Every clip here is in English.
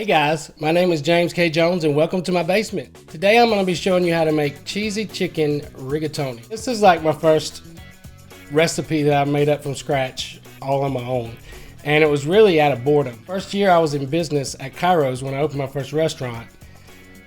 guys, my name is James K. Jones and welcome to my basement. Today I'm going to be showing you how to make cheesy chicken rigatoni. This is like my first recipe that I made up from scratch all on my own. And it was really out of boredom. First year I was in business at Cairo's when I opened my first restaurant.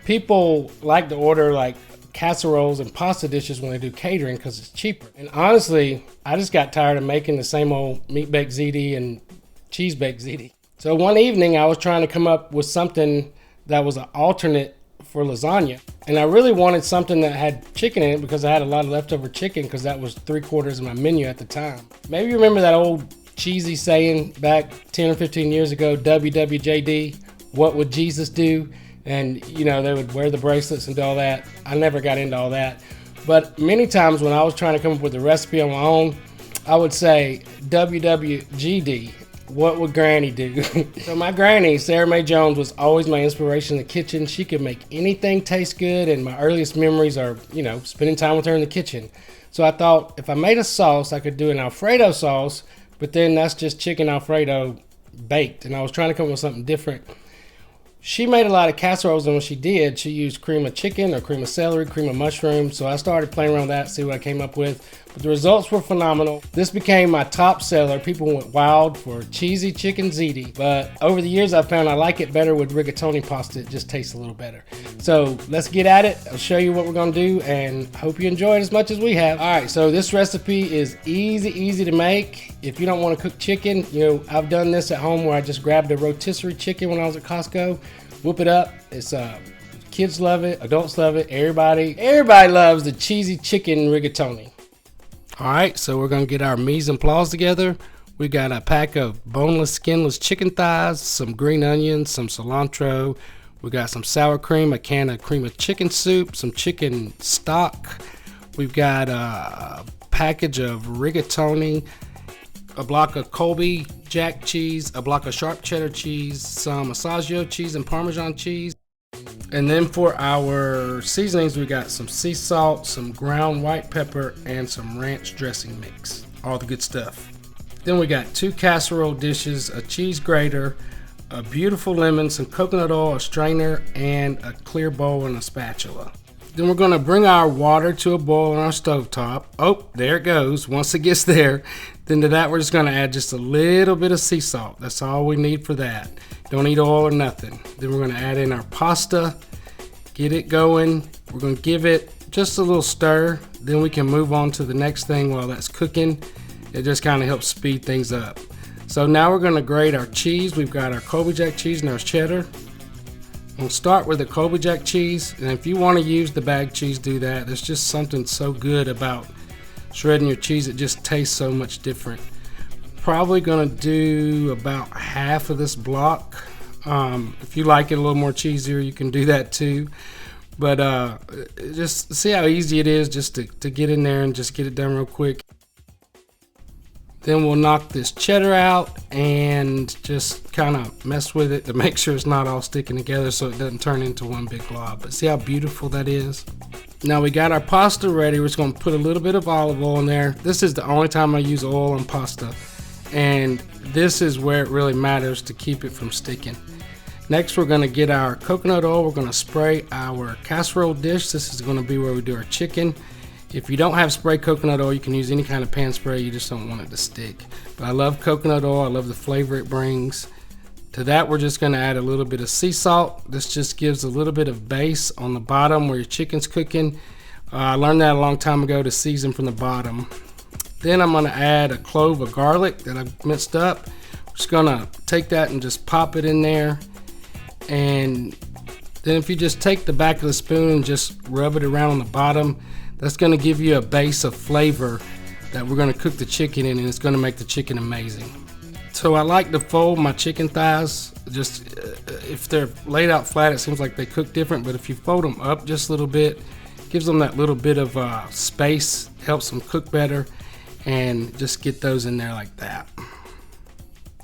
People like to order like casseroles and pasta dishes when they do catering because it's cheaper. And honestly, I just got tired of making the same old meat baked ziti and cheese baked ziti. So one evening I was trying to come up with something that was an alternate for lasagna. And I really wanted something that had chicken in it because I had a lot of leftover chicken because that was 3/4 of my menu at the time. Maybe you remember that old cheesy saying back 10 or 15 years ago, WWJD, what would Jesus do? And you know, they would wear the bracelets and do all that. I never got into all that. But many times when I was trying to come up with a recipe on my own, I would say WWGD. What would Granny do? So my granny, Sarah Mae Jones, was always my inspiration in the kitchen. She could make anything taste good, and my earliest memories are, you know, spending time with her in the kitchen. So I thought if I made a sauce, I could do an Alfredo sauce, but then that's just chicken Alfredo baked, and I was trying to come up with something different. She made a lot of casseroles, and when she did, she used cream of chicken or cream of celery, cream of mushroom. So I started playing around with that, see what I came up with. But the results were phenomenal. This became my top seller. People went wild for cheesy chicken ziti. But over the years, I found I like it better with rigatoni pasta. It just tastes a little better. So let's get at it. I'll show you what we're gonna do, and hope you enjoy it as much as we have. All right, so this recipe is easy to make. If you don't want to cook chicken, you know, I've done this at home where I just grabbed a rotisserie chicken when I was at Costco, whoop it up. It's kids love it, adults love it, everybody loves the cheesy chicken rigatoni. All right, so we're gonna get our mise en place together. We got a pack of boneless, skinless chicken thighs, some green onions, some cilantro. We got some sour cream, a can of cream of chicken soup, some chicken stock. We've got a package of rigatoni, a block of Colby Jack cheese, a block of sharp cheddar cheese, some Asiago cheese and Parmesan cheese. And then for our seasonings, we got some sea salt, some ground white pepper, and some ranch dressing mix. All the good stuff. Then we got 2 casserole dishes, a cheese grater, a beautiful lemon, some coconut oil, a strainer, and a clear bowl and a spatula. Then we're gonna bring our water to a boil on our stovetop. Oh, there it goes. Once it gets there, then to that we're just gonna add just a little bit of sea salt. That's all we need for that. Don't need oil or nothing. Then we're gonna add in our pasta, get it going. We're gonna give it just a little stir. Then we can move on to the next thing while that's cooking. It just kind of helps speed things up. So now we're gonna grate our cheese. We've got our Colby Jack cheese and our cheddar. We'll start with the Colby Jack cheese, and if you want to use the bag cheese, do that. There's just something so good about shredding your cheese. It just tastes so much different. Probably gonna do about half of this block. If you like it a little more cheesier, you can do that too. But just see how easy it is just to get in there and just get it done real quick. Then we'll knock this cheddar out and just kind of mess with it to make sure it's not all sticking together so it doesn't turn into one big glob. But see how beautiful that is? Now we got our pasta ready. We're just going to put a little bit of olive oil in there. This is the only time I use oil on pasta. And this is where it really matters to keep it from sticking. Next, we're going to get our coconut oil. We're going to spray our casserole dish. This is going to be where we do our chicken. If you don't have spray coconut oil, you can use any kind of pan spray. You just don't want it to stick. But I love coconut oil. I love the flavor it brings. To that, we're just going to add a little bit of sea salt. This just gives a little bit of base on the bottom where your chicken's cooking. I learned that a long time ago to season from the bottom. Then I'm going to add a clove of garlic that I've minced up. I'm just going to take that and just pop it in there. And then if you just take the back of the spoon and just rub it around on the bottom, that's going to give you a base of flavor that we're going to cook the chicken in, and it's going to make the chicken amazing. So I like to fold my chicken thighs. Just if they're laid out flat, it seems like they cook different, but if you fold them up just a little bit, gives them that little bit of space, helps them cook better, and just get those in there like that.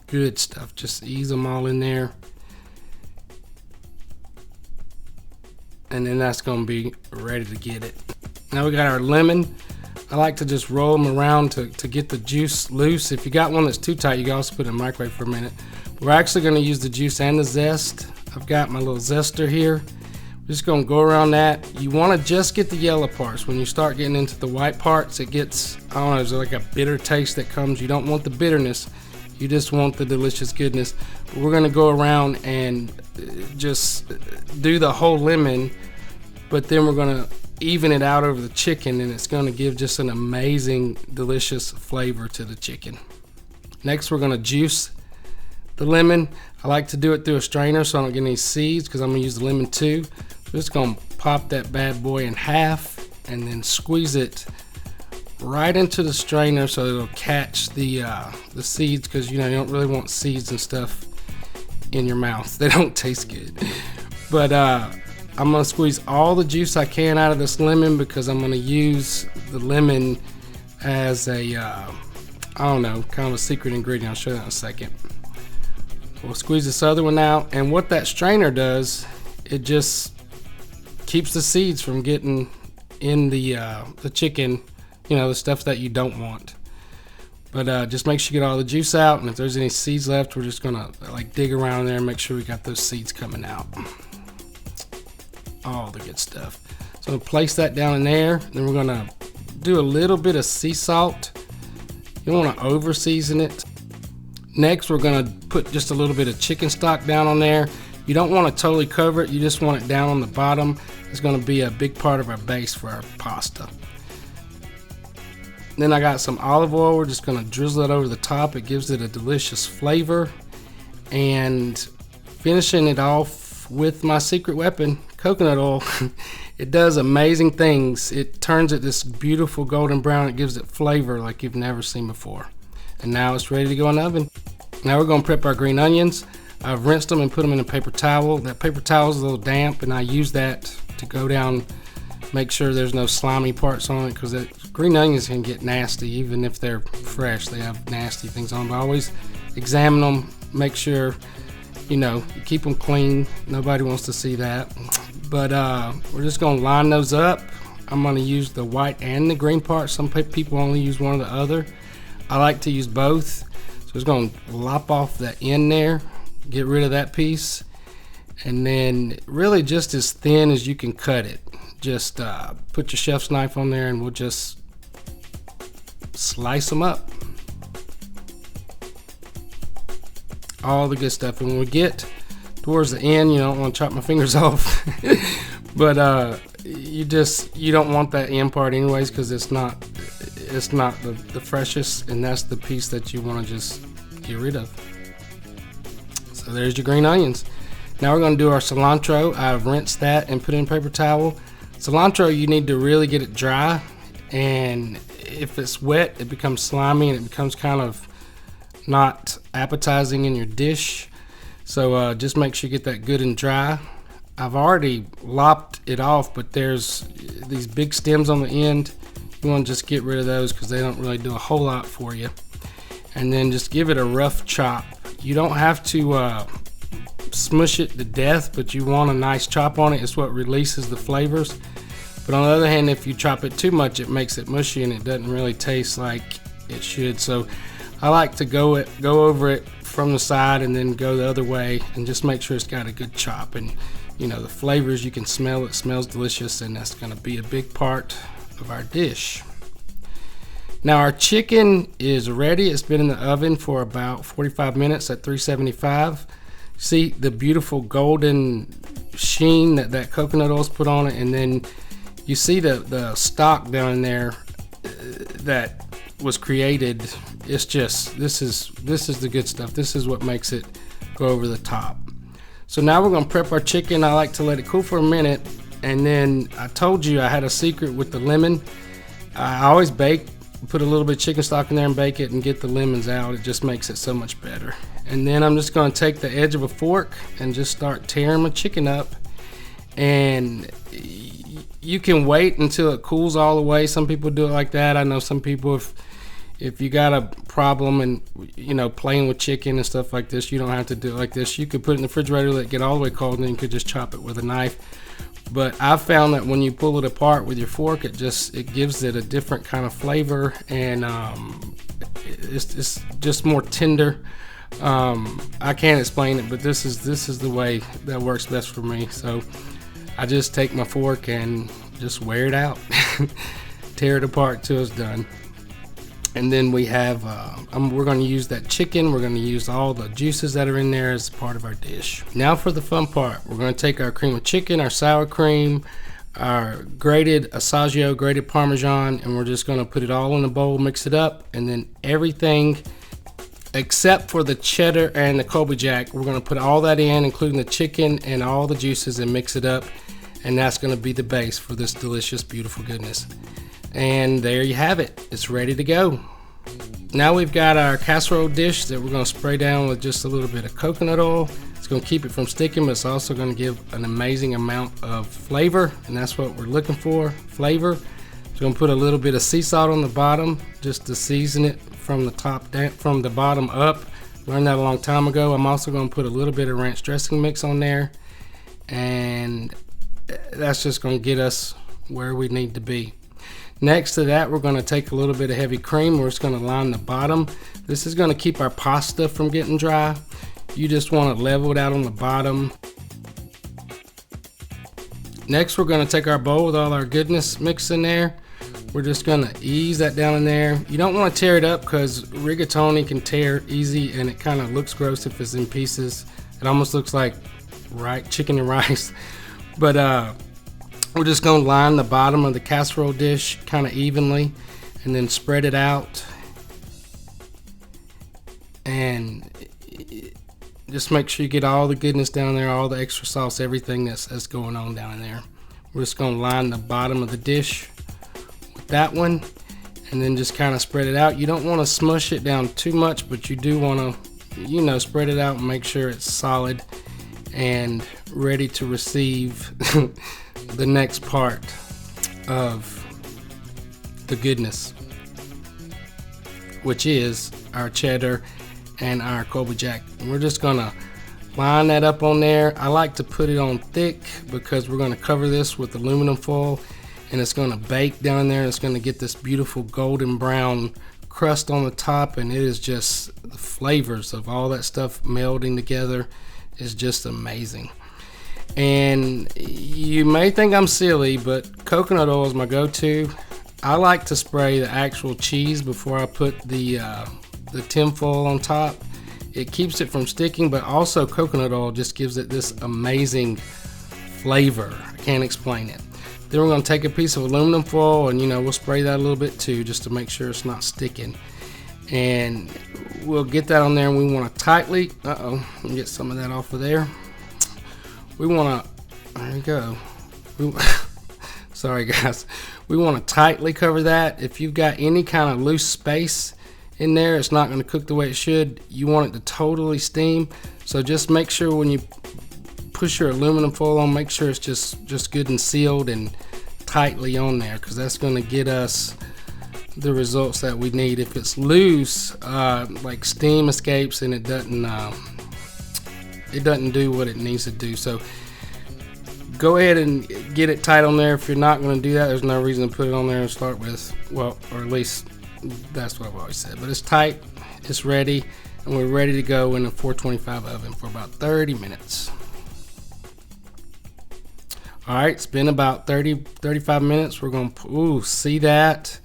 Good stuff. Just ease them all in there. And then that's going to be ready to get it. Now we got our lemon. I like to just roll them around to get the juice loose. If you got one that's too tight, you can also put it in the microwave for a minute. We're actually going to use the juice and the zest. I've got my little zester here. I'm just gonna go around that. You wanna just get the yellow parts. When you start getting into the white parts, it gets, I don't know, there's like a bitter taste that comes. You don't want the bitterness, you just want the delicious goodness. But we're gonna go around and just do the whole lemon, but then we're gonna even it out over the chicken, and it's gonna give just an amazing, delicious flavor to the chicken. Next, we're gonna juice the lemon. I like to do it through a strainer so I don't get any seeds, because I'm gonna use the lemon too. So just gonna pop that bad boy in half and then squeeze it right into the strainer so it'll catch the seeds, because you know you don't really want seeds and stuff in your mouth. They don't taste good. But I'm gonna squeeze all the juice I can out of this lemon, because I'm gonna use the lemon as a I don't know, kind of a secret ingredient. I'll show you that in a second. We'll squeeze this other one out, and what that strainer does, it just keeps the seeds from getting in the chicken, you know, the stuff that you don't want. But just make sure you get all the juice out, and if there's any seeds left, we're just gonna like dig around there and make sure we got those seeds coming out. All the good stuff. So I'm gonna place that down in there, then we're gonna do a little bit of sea salt. You don't want to over season it. Next, we're gonna put just a little bit of chicken stock down on there. You don't want to totally cover it, you just want it down on the bottom. It's gonna be a big part of our base for our pasta. Then I got some olive oil. We're just gonna drizzle it over the top. It gives it a delicious flavor. And finishing it off with my secret weapon, coconut oil. It does amazing things. It turns it this beautiful golden brown. It gives it flavor like you've never seen before. And now it's ready to go in the oven. Now we're gonna prep our green onions. I've rinsed them and put them in a paper towel. That paper towel is a little damp, and I use that to go down, make sure there's no slimy parts on it, because green onions can get nasty even if they're fresh. They have nasty things on them. But always examine them, make sure, you know, you keep them clean. Nobody wants to see that. But we're just gonna line those up. I'm gonna use the white and the green part. Some people only use one or the other. I like to use both. So just gonna lop off that end there, get rid of that piece, and then really just as thin as you can cut it. Just put your chef's knife on there, and we'll just slice them up. All the good stuff. And when we get towards the end, you don't want to chop my fingers off. But you don't want that end part anyways, because it's not the freshest, and that's the piece that you want to just get rid of. So there's your green onions. Now we're going to do our cilantro. I've rinsed that and put it in a paper towel. Cilantro, you need to really get it dry, and if it's wet, it becomes slimy and it becomes kind of not appetizing in your dish. So just make sure you get that good and dry. I've already lopped it off, but there's these big stems on the end. You want to just get rid of those because they don't really do a whole lot for you. And then just give it a rough chop. You don't have to smush it to death, but you want a nice chop on it. It's what releases the flavors. But on the other hand, if you chop it too much, it makes it mushy and it doesn't really taste like it should. So I like to go over it from the side and then go the other way and just make sure it's got a good chop. And you know, the flavors, you can smell it, smells delicious, and that's going to be a big part of our dish. Now our chicken is ready. It's been in the oven for about 45 minutes at 375. See the beautiful golden sheen that coconut oil's put on it, and then you see the stock down there that was created. It's just, this is the good stuff. This is what makes it go over the top. So now we're gonna prep our chicken. I like to let it cool for a minute, and then I told you I had a secret with the lemon. I always put a little bit of chicken stock in there and bake it and get the lemons out. It just makes it so much better. And then I'm just gonna take the edge of a fork and just start tearing my chicken up. And you can wait until it cools all the way. Some people do it like that. I know some people, if you got a problem and you know playing with chicken and stuff like this, you don't have to do it like this. You could put it in the refrigerator, let it get all the way cold, and then you could just chop it with a knife. But I've found that when you pull it apart with your fork, it gives it a different kind of flavor, and it's just more tender. I can't explain it, but this is the way that works best for me. So I just take my fork and just wear it out, tear it apart till it's done. And then we have, we're going to use that chicken. We're going to use all the juices that are in there as part of our dish. Now for the fun part. We're going to take our cream of chicken, our sour cream, our grated Asiago, grated Parmesan, and we're just going to put it all in a bowl, mix it up, and then everything except for the cheddar and the Colby Jack, we're going to put all that in, including the chicken and all the juices, and mix it up. And that's going to be the base for this delicious, beautiful goodness. And there you have it. It's ready to go. Now we've got our casserole dish that we're going to spray down with just a little bit of coconut oil. It's going to keep it from sticking, but it's also going to give an amazing amount of flavor, and that's what we're looking for, flavor. So I'm going to put a little bit of sea salt on the bottom just to season it from the top down, from the bottom up. Learned that a long time ago. I'm also going to put a little bit of ranch dressing mix on there, and that's just going to get us where we need to be. Next to that, we're going to take a little bit of heavy cream. We're just going to line the bottom. This is going to keep our pasta from getting dry. You just want to level it out on the bottom. Next, we're going to take our bowl with all our goodness mixed in there. We're just going to ease that down in there. You don't want to tear it up because rigatoni can tear easy, and it kind of looks gross if it's in pieces. It almost looks like chicken and rice. But we're just going to line the bottom of the casserole dish kind of evenly and then spread it out. And just make sure you get all the goodness down there, all the extra sauce, everything that's going on down in there. We're just going to line the bottom of the dish with that one and then just kind of spread it out. You don't want to smush it down too much, but you do want to, spread it out and make sure it's solid and ready to receive the next part of the goodness, which is our cheddar and our Colby Jack. And we're just gonna line that up on there. I like to put it on thick because we're gonna cover this with aluminum foil, and it's gonna bake down there. It's gonna get this beautiful golden brown crust on the top, and it is just the flavors of all that stuff melding together is just amazing. And you may think I'm silly, but coconut oil is my go-to. I like to spray the actual cheese before I put the tinfoil on top. It keeps it from sticking, but also coconut oil just gives it this amazing flavor. I can't explain it. Then we're going to take a piece of aluminum foil and we'll spray that a little bit too, just to make sure it's not sticking. And we'll get that on there, and we want to tightly, let me get some of that off of there. We want to, there you go. Sorry guys. We want to tightly cover that. If you've got any kind of loose space in there, it's not going to cook the way it should. You want it to totally steam. So just make sure when you push your aluminum foil on, make sure it's just good and sealed and tightly on there, because that's going to get us the results that we need. If it's loose, like steam escapes and it doesn't do what it needs to do. So go ahead and get it tight on there. If you're not going to do that, there's no reason to put it on there to start with. Well, or at least that's what I've always said. But it's tight, it's ready, and we're ready to go in a 425 oven for about 30 minutes. All right, it's been about 35 minutes. We're going to, see that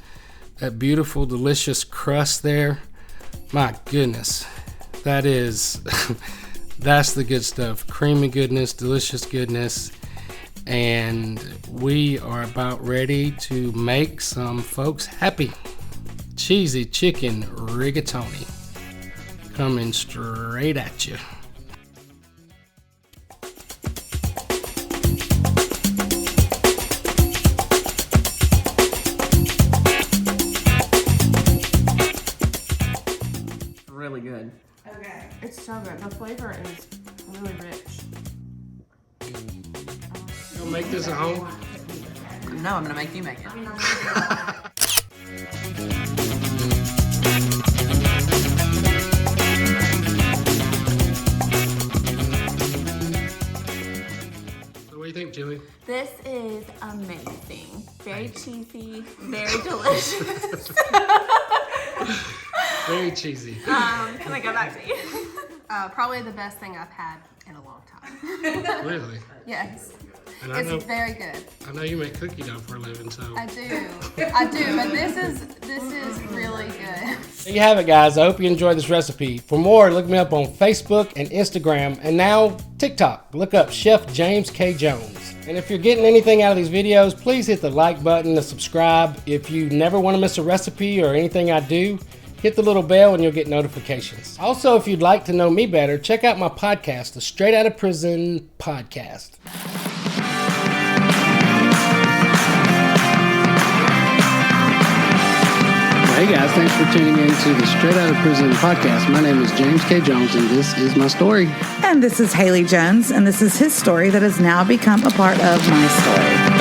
beautiful, delicious crust there. My goodness, that is, that's the good stuff. Creamy goodness, delicious goodness. And we are about ready to make some folks happy. Cheesy chicken rigatoni coming straight at you. Really good. Okay. It's so good. The flavor is really rich. You'll make this at home? No, I'm gonna make you make it. So what do you think, Julie? This is amazing. Very cheesy, very delicious. Very cheesy. Can I go back to you? Probably the best thing I've had in a long time. Really? Yes. And It's very good. I know you make cookie dough for a living, so. I do, but this is really good. There you have it, guys. I hope you enjoyed this recipe. For more, look me up on Facebook and Instagram, and now TikTok. Look up Chef James K. Jones. And if you're getting anything out of these videos, please hit the like button, the subscribe. If you never want to miss a recipe or anything I do, hit the little bell and you'll get notifications. Also, if you'd like to know me better, check out my podcast, the Straight Outta Prison Podcast. Hey guys, thanks for tuning in to the Straight Outta Prison Podcast. My name is James K. Jones and this is my story. And this is Haley Jones, and this is his story that has now become a part of my story.